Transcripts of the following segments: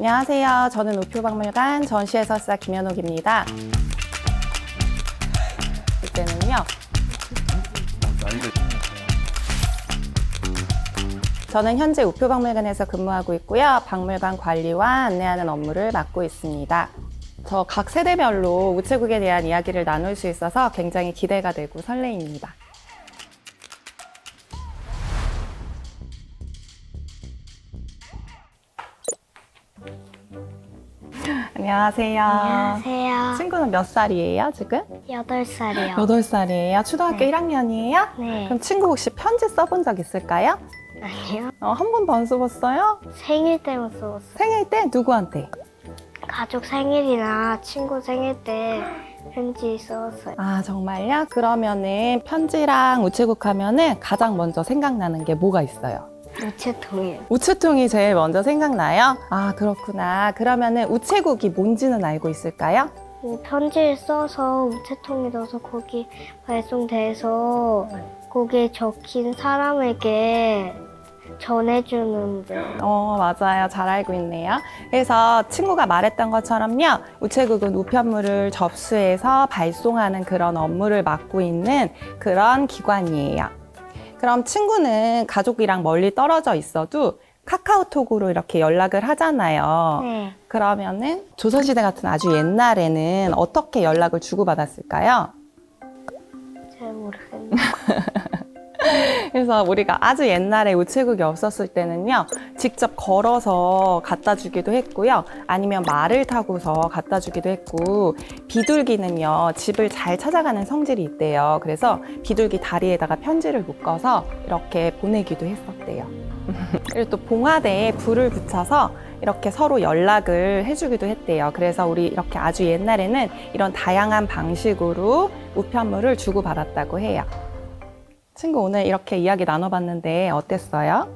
안녕하세요. 저는 우표박물관 전시해설사 김현옥입니다. 이때는요. 저는 현재 우표박물관에서 근무하고 있고요. 박물관 관리와 안내하는 업무를 맡고 있습니다. 저 각 세대별로 우체국에 대한 이야기를 나눌 수 있어서 굉장히 기대가 되고 설레입니다. 안녕하세요. 안녕하세요. 친구는 몇 살이에요, 지금? 8살이요. 8살이에요? 초등학교 네. 1학년이에요? 네. 그럼 친구 혹시 편지 써본 적 있을까요? 아니요. 한 번도 안 써봤어요? 생일 때만 써봤어요. 생일 때 누구한테? 가족 생일이나 친구 생일 때 편지 써봤어요. 아, 정말요? 그러면은 편지랑 우체국 하면은 가장 먼저 생각나는 게 뭐가 있어요? 우체통이요. 우체통이 제일 먼저 생각나요? 아, 그렇구나. 그러면은 우체국이 뭔지는 알고 있을까요? 편지를 써서 우체통에 넣어서 거기 발송돼서 거기에 적힌 사람에게 전해주는데. 맞아요. 잘 알고 있네요. 그래서 친구가 말했던 것처럼요. 우체국은 우편물을 접수해서 발송하는 그런 업무를 맡고 있는 그런 기관이에요. 그럼 친구는 가족이랑 멀리 떨어져 있어도 카카오톡으로 이렇게 연락을 하잖아요. 네. 그러면은 조선시대 같은 아주 옛날에는 어떻게 연락을 주고받았을까요? 잘 모르겠네요. 그래서 우리가 아주 옛날에 우체국이 없었을 때는요, 직접 걸어서 갖다 주기도 했고요, 아니면 말을 타고서 갖다 주기도 했고, 비둘기는요, 집을 잘 찾아가는 성질이 있대요. 그래서 비둘기 다리에다가 편지를 묶어서 이렇게 보내기도 했었대요. 그리고 또 봉화대에 불을 붙여서 이렇게 서로 연락을 해주기도 했대요. 그래서 우리 이렇게 아주 옛날에는 이런 다양한 방식으로 우편물을 주고받았다고 해요. 친구 오늘 이렇게 이야기 나눠봤는데 어땠어요?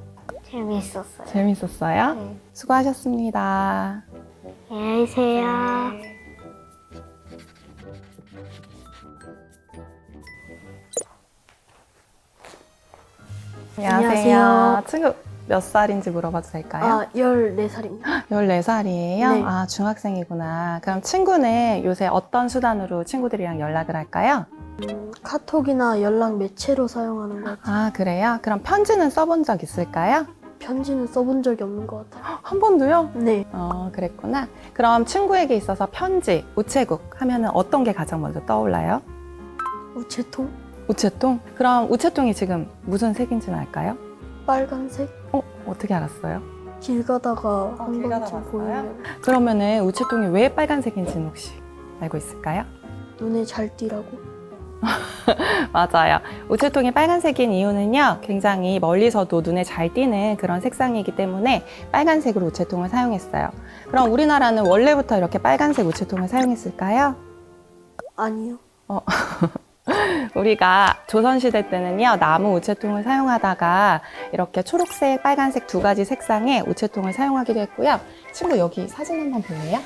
재밌었어요. 재밌었어요? 네. 수고하셨습니다. 안녕히 계세요. 안녕하세요. 친구 몇 살인지 물어봐도 될까요? 아, 14살입니다. 14살이에요? 네. 아, 중학생이구나. 그럼 친구는 요새 어떤 수단으로 친구들이랑 연락을 할까요? 카톡이나 연락 매체로 사용하는 것 같아요. 아, 그래요? 그럼 편지는 써본 적 있을까요? 편지는 써본 적이 없는 것 같아요. 한 번도요? 네. 그랬구나. 그럼 친구에게 있어서 편지, 우체국 하면은 어떤 게 가장 먼저 떠올라요? 우체통? 우체통? 그럼 우체통이 지금 무슨 색인지는 알까요? 빨간색? 어떻게 알았어요? 길 가다가 한 길 가다 번쯤 봤어요? 보이면 그러면은 우체통이 왜 빨간색인지는 혹시 알고 있을까요? 눈에 잘 띄라고. 맞아요. 우체통이 빨간색인 이유는요, 굉장히 멀리서도 눈에 잘 띄는 그런 색상이기 때문에 빨간색으로 우체통을 사용했어요. 그럼 우리나라는 원래부터 이렇게 빨간색 우체통을 사용했을까요? 아니요. 우리가 조선시대 때는요, 나무 우체통을 사용하다가 이렇게 초록색, 빨간색 두 가지 색상의 우체통을 사용하기도 했고요. 친구 여기 사진 한번 볼래요?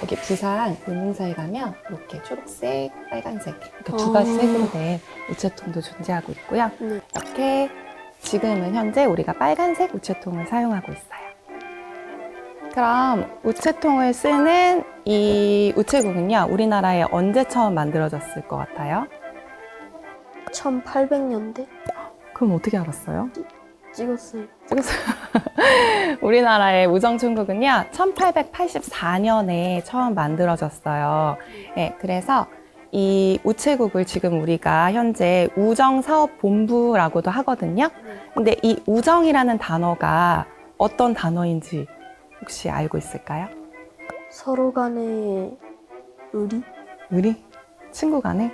여기 부산 용인사에 가면 이렇게 초록색, 빨간색 이렇게 두 가지 색으로 된 우체통도 존재하고 있고요. 네. 이렇게 지금은 현재 우리가 빨간색 우체통을 사용하고 있어요. 그럼 우체통을 쓰는 이 우체국은요, 우리나라에 언제 처음 만들어졌을 것 같아요? 1800년대? 그럼 어떻게 알았어요? 찍었어요. 우리나라의 우정총국은요, 1884년에 처음 만들어졌어요. 네, 그래서 이 우체국을 지금 우리가 현재 우정사업본부라고도 하거든요. 근데 이 우정이라는 단어가 어떤 단어인지 혹시 알고 있을까요? 서로 간의 의리? 의리? 친구 간에?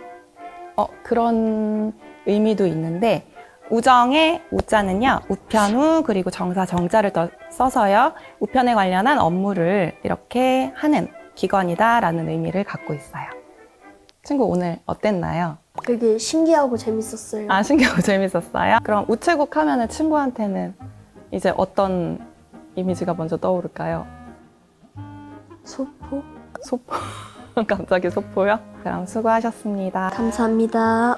그런 의미도 있는데, 우정의 우자는요, 우편우 그리고 정사 정자를 써서요, 우편에 관련한 업무를 이렇게 하는 기관이다라는 의미를 갖고 있어요. 친구 오늘 어땠나요? 되게 신기하고 재밌었어요. 아, 신기하고 재밌었어요? 그럼 우체국 하면은 친구한테는 이제 어떤 이미지가 먼저 떠오를까요? 소포? 소포? 갑자기 소포요? 그럼 수고하셨습니다. 감사합니다.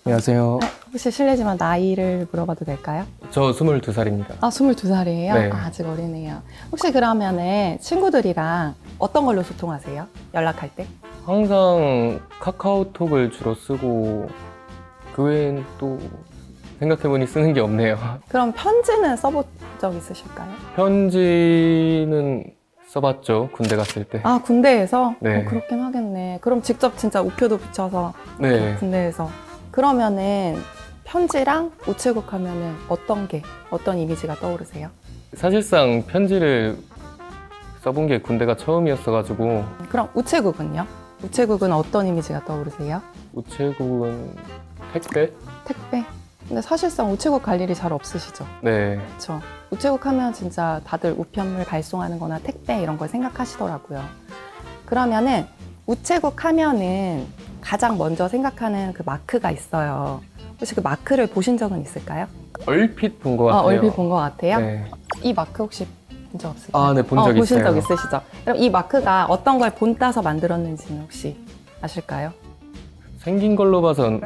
안녕하세요. 혹시 실례지만 나이를 물어봐도 될까요? 저 22살입니다. 아, 22살이에요? 네. 아직 어리네요. 혹시 그러면은 친구들이랑 어떤 걸로 소통하세요? 연락할 때? 항상 카카오톡을 주로 쓰고 그 외엔 또 생각해보니 쓰는 게 없네요. 그럼 편지는 써본 적 있으실까요? 편지는 써봤죠, 군대 갔을 때. 아, 군대에서? 네. 그렇긴 하겠네. 그럼 직접 진짜 우표도 붙여서 네. 군대에서. 그러면은 편지랑 우체국 하면은 어떤 이미지가 떠오르세요? 사실상 편지를 써본 게 군대가 처음이었어가지고 그럼 우체국은요? 우체국은 어떤 이미지가 떠오르세요? 우체국은 택배? 택배? 근데 사실상 우체국 갈 일이 잘 없으시죠? 네. 그렇죠. 우체국 하면 진짜 다들 우편물 발송하는 거나 택배 이런 걸 생각하시더라고요. 그러면은 우체국 하면은 가장 먼저 생각하는 그 마크가 있어요. 혹시 그 마크를 보신 적은 있을까요? 얼핏 본 것 같아요. 얼핏 본 것 같아요? 네. 이 마크 혹시 본 적 없으세요? 아, 네, 본 적 보신 있어요. 적 있으시죠? 그럼 이 마크가 어떤 걸 본따서 만들었는지는 혹시 아실까요? 생긴 걸로 봐선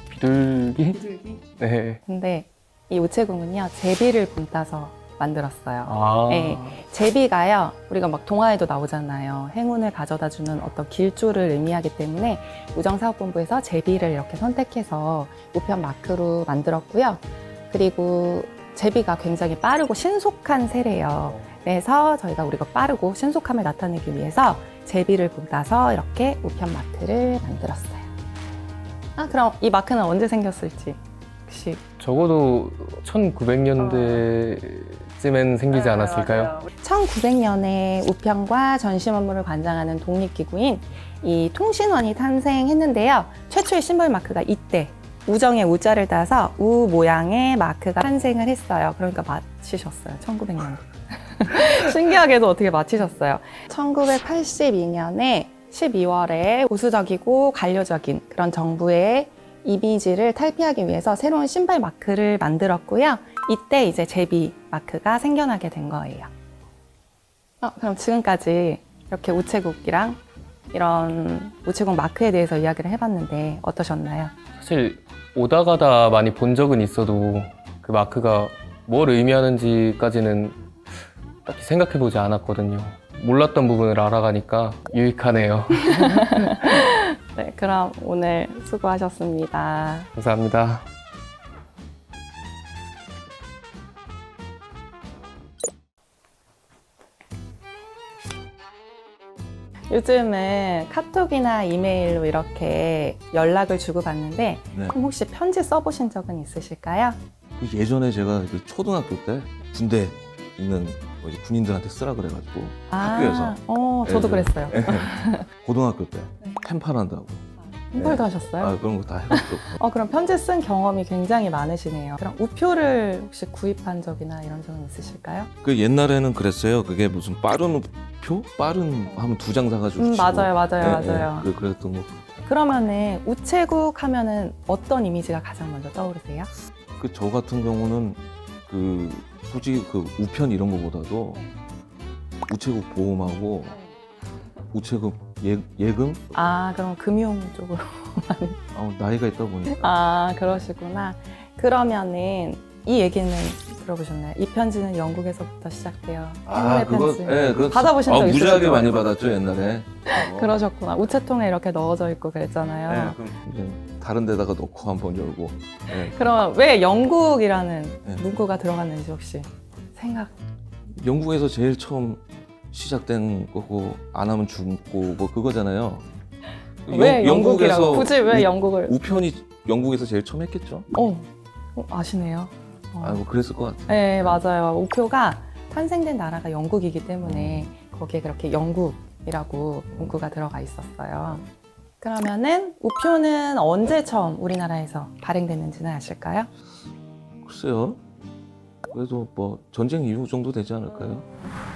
비둘기? 네. 근데 이 우체국은요, 제비를 본따서 만들었어요. 아. 네, 제비가요, 우리가 막 동화에도 나오잖아요. 행운을 가져다 주는 어떤 길조를 의미하기 때문에 우정사업본부에서 제비를 이렇게 선택해서 우편 마크로 만들었고요. 그리고 제비가 굉장히 빠르고 신속한 새래요. 그래서 저희가 우리가 빠르고 신속함을 나타내기 위해서 제비를 본따서 이렇게 우편 마크를 만들었어요. 아, 그럼 이 마크는 언제 생겼을지 혹시? 적어도 1900년대쯤엔 생기지 않았을까요? 1900년에 우편과 전심 업무를 관장하는 독립기구인 이 통신원이 탄생했는데요. 최초의 심벌 마크가 이때 우정의 우자를 따서 우 모양의 마크가 탄생을 했어요. 그러니까 맞히셨어요. 1900년. 신기하게도 어떻게 맞히셨어요. 1982년에 12월에 보수적이고 관료적인 그런 정부의 이미지를 탈피하기 위해서 새로운 신발 마크를 만들었고요. 이때 이제 제비 마크가 생겨나게 된 거예요. 그럼 지금까지 이렇게 우체국이랑 이런 우체국 마크에 대해서 이야기를 해봤는데 어떠셨나요? 사실 오다 가다 많이 본 적은 있어도 그 마크가 뭘 의미하는지까지는 딱히 생각해보지 않았거든요. 몰랐던 부분을 알아가니까 유익하네요. 네, 그럼 오늘 수고하셨습니다. 감사합니다. 요즘은 카톡이나 이메일로 이렇게 연락을 주고받는데 네. 그럼 혹시 편지 써보신 적은 있으실까요? 그 예전에 제가 그 초등학교 때 군대 있는 이제 군인들한테 쓰라 그래가지고 학교에서 저도 예, 그랬어요. 예. 고등학교 때 펜팔한다고 펜팔도 하셨어요? 그런 거 다 해봤죠. 그럼 편지 쓴 경험이 굉장히 많으시네요. 그럼 우표를 혹시 구입한 적이나 이런 적은 있으실까요? 그 옛날에는 그랬어요. 그게 무슨 빠른 우표? 빠른 하면 2장 사가지고 주시고. 맞아요. 그랬던 거. 그러면은 우체국 하면은 어떤 이미지가 가장 먼저 떠오르세요? 그 저 같은 경우는 그 솔직히 그 우편 이런 거보다도 우체국 보험하고 우체국 예금? 그럼 금융 쪽으로. 나이가 있다 보니까. 그러시구나. 그러면은 이 얘기는 들어보셨나요? 이 편지는 영국에서부터 시작돼요. 행운의 편지. 그거 받아보신 적 있으시죠? 무지하게 많이 받았죠 옛날에. 그러셨구나. 우체통에 이렇게 넣어져 있고 그랬잖아요. 그럼 이제 다른 데다가 넣고 한번 열고. 그러면 왜 영국이라는 네. 문구가 들어갔는지 혹시 생각? 영국에서 제일 처음 시작된 거고 안 하면 죽고 뭐 그거잖아요. 왜 영국이라고? 굳이 왜 우- 영국을? 우편이 영국에서 제일 처음 했겠죠? 아시네요. 뭐 그랬을 것 같아요. 네, 맞아요. 우표가 탄생된 나라가 영국이기 때문에 거기에 그렇게 영국이라고 문구가 들어가 있었어요. 그러면은 우표는 언제 처음 우리나라에서 발행됐는지는 아실까요? 글쎄요. 그래도 뭐 전쟁 이후 정도 되지 않을까요?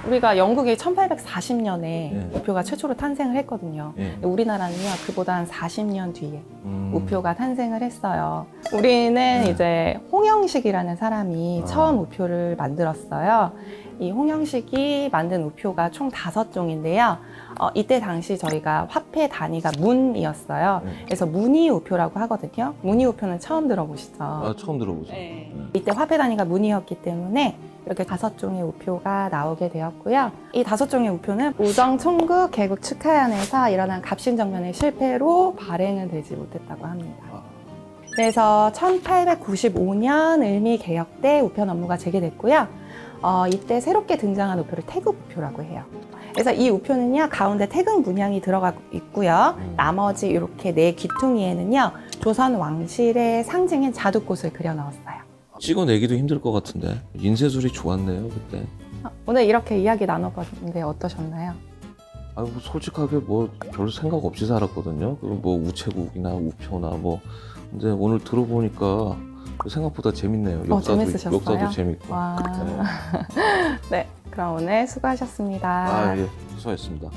우리가 영국이 1840년에 네. 우표가 최초로 탄생을 했거든요. 예. 근데 우리나라는요, 그보다 한 40년 뒤에 우표가 탄생을 했어요. 우리는 이제 홍영식이라는 사람이 처음 우표를 만들었어요. 이 홍영식이 만든 우표가 총 5종인데요. 이때 당시 저희가 화폐 단위가 문이었어요. 그래서 문이 우표라고 하거든요. 문이 우표는 처음 들어보시죠? 아, 처음 들어보죠. 네. 이때 화폐 단위가 문이었기 때문에 이렇게 5종의 우표가 나오게 되었고요. 이 5종의 우표는 우정 총국 개국 축하연에서 일어난 갑신정변의 실패로 발행은 되지 못했다고 합니다. 그래서 1895년 을미 개혁 때 우편 업무가 재개됐고요. 이때 새롭게 등장한 우표를 태극 우표라고 해요. 그래서 이 우표는요, 가운데 태극 문양이 들어가고 있고요. 나머지 이렇게 네 귀퉁이에는요, 조선 왕실의 상징인 자두꽃을 그려 넣었어요. 찍어내기도 힘들 것 같은데 인쇄술이 좋았네요 그때. 오늘 이렇게 이야기 나눠봤는데 어떠셨나요? 아, 뭐 솔직하게 뭐 별 생각 없이 살았거든요. 뭐 우체국이나 우표나 뭐. 근데 오늘 들어보니까 생각보다 재밌네요. 재밌으셨어요? 역사도 재밌고. 와. 네. 네, 그럼 오늘 수고하셨습니다. 아, 예, 수고하셨습니다.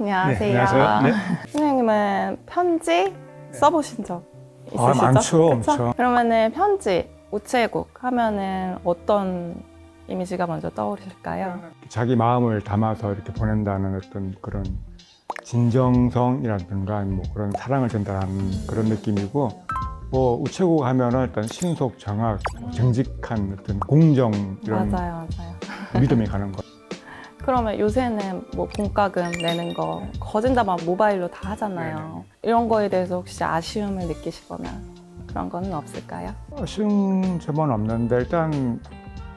안녕하세요. 네, 안녕하세요. 네. 선생님은 편지 써보신 적 있으시죠? 많죠, 그쵸? 엄청. 그러면은 편지, 우체국 하면은 어떤 이미지가 먼저 떠오르실까요? 자기 마음을 담아서 이렇게 보낸다는 어떤 그런 진정성이라든가 뭐 그런 사랑을 전달하는 그런 느낌이고, 뭐 우체국 하면은 일단 신속, 정확, 정직한 어떤 공정 이런 맞아요. 믿음이 가는 거. 그러면 요새는 뭐 공과금 내는 거 거진 다 막 모바일로 다 하잖아요. 이런 거에 대해서 혹시 아쉬움을 느끼시거나 그런 거는 없을까요? 아쉬운 점은 없는데 일단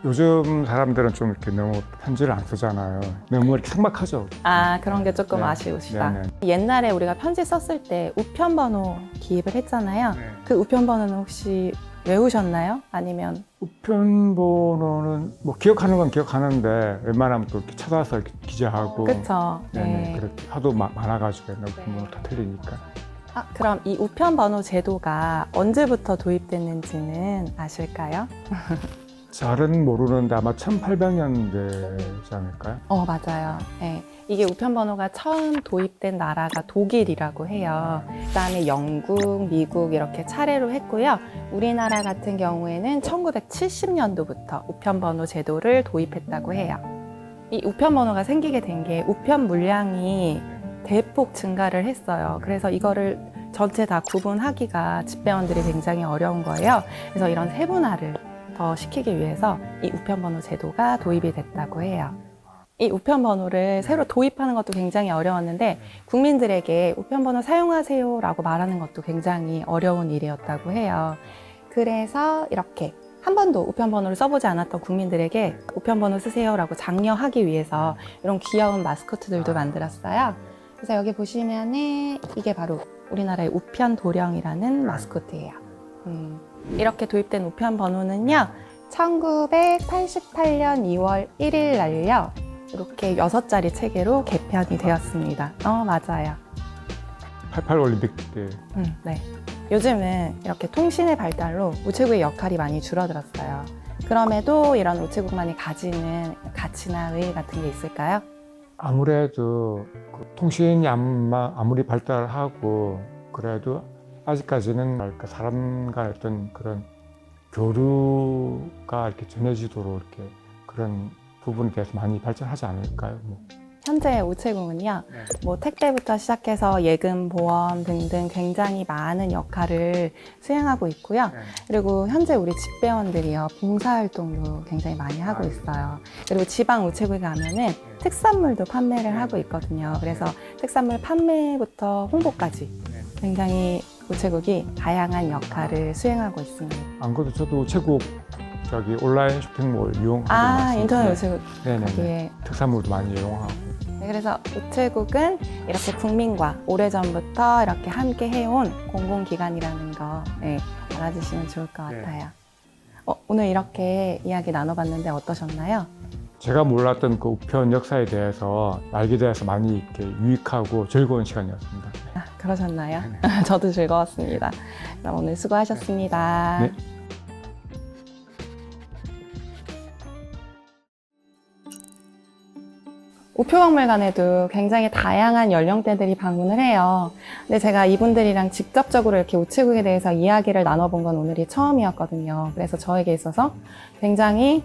요즘 사람들은 좀 이렇게 너무 편지를 안 쓰잖아요. 너무 이렇게 삭막하죠. 아, 그런 게 조금 네. 아쉬우시다. 네, 옛날에 우리가 편지 썼을 때 우편번호 기입을 했잖아요. 그 우편번호는 혹시 외우셨나요? 아니면 우편번호는 뭐 기억하는 건 기억하는데 웬만하면 또 이렇게 찾아서 이렇게 기재하고. 그쵸? 네네, 그렇게 하도 많아가지고 우편번호 다 틀리니까. 그럼 이 우편번호 제도가 언제부터 도입됐는지는 아실까요? 잘은 모르는데 아마 1800년대지 않을까요? 맞아요. 네. 이게 우편번호가 처음 도입된 나라가 독일이라고 해요. 그다음에 영국, 미국 이렇게 차례로 했고요. 우리나라 같은 경우에는 1970년도부터 우편번호 제도를 도입했다고 해요. 이 우편번호가 생기게 된 게 우편 물량이 대폭 증가를 했어요. 그래서 이거를 전체 다 구분하기가 집배원들이 굉장히 어려운 거예요. 그래서 이런 세분화를 더 시키기 위해서 이 우편번호 제도가 도입이 됐다고 해요. 이 우편번호를 새로 도입하는 것도 굉장히 어려웠는데 국민들에게 우편번호 사용하세요라고 말하는 것도 굉장히 어려운 일이었다고 해요. 그래서 이렇게 한 번도 우편번호를 써보지 않았던 국민들에게 우편번호 쓰세요라고 장려하기 위해서 이런 귀여운 마스코트들도 만들었어요. 그래서 여기 보시면은 이게 바로 우리나라의 우편도령이라는 마스코트예요. 이렇게 도입된 우편번호는요, 1988년 2월 1일 날요, 이렇게 6자리 체계로 개편이 되었습니다. 맞아요. 88 올림픽 때. 네. 요즘은 이렇게 통신의 발달로 우체국의 역할이 많이 줄어들었어요. 그럼에도 이런 우체국만이 가지는 가치나 의의 같은 게 있을까요? 아무래도 그 통신이 아무리 발달하고 그래도 아직까지는 사람 간 어떤 그런 교류가 이렇게 전해지도록 이렇게 그런 부분에 대해서 많이 발전하지 않을까요? 현재 우체국은요, 뭐 택배부터 시작해서 예금, 보험 등등 굉장히 많은 역할을 수행하고 있고요. 그리고 현재 우리 집배원들이요, 봉사활동도 굉장히 많이 하고 있어요. 그리고 지방 우체국에 가면은 특산물도 판매를 하고 있거든요. 그래서 특산물 판매부터 홍보까지 굉장히 우체국이 다양한 역할을 수행하고 있습니다. 안 그래도 저도 우체국 저기 온라인 쇼핑몰 이용하고 인터넷 우체국 네네. 거기에. 특산물도 많이 이용하고. 네, 그래서 우체국은 이렇게 국민과 오래전부터 이렇게 함께 해온 공공기관이라는 거 알아주시면 좋을 것 같아요. 오늘 이렇게 이야기 나눠봤는데 어떠셨나요? 제가 몰랐던 그 우편 역사에 대해서 알게 돼서 많이 이렇게 유익하고 즐거운 시간이었습니다. 그러셨나요? 저도 즐거웠습니다. 그럼 오늘 수고하셨습니다. 네. 우표박물관에도 굉장히 다양한 연령대들이 방문을 해요. 근데 제가 이분들이랑 직접적으로 이렇게 우체국에 대해서 이야기를 나눠본 건 오늘이 처음이었거든요. 그래서 저에게 있어서 굉장히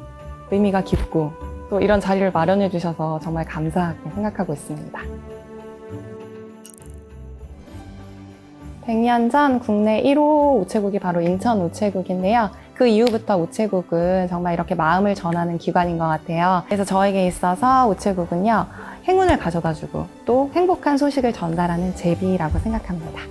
의미가 깊고 또 이런 자리를 마련해 주셔서 정말 감사하게 생각하고 있습니다. 100년 전 국내 1호 우체국이 바로 인천 우체국인데요. 그 이후부터 우체국은 정말 이렇게 마음을 전하는 기관인 것 같아요. 그래서 저에게 있어서 우체국은요, 행운을 가져다주고 또 행복한 소식을 전달하는 제비라고 생각합니다.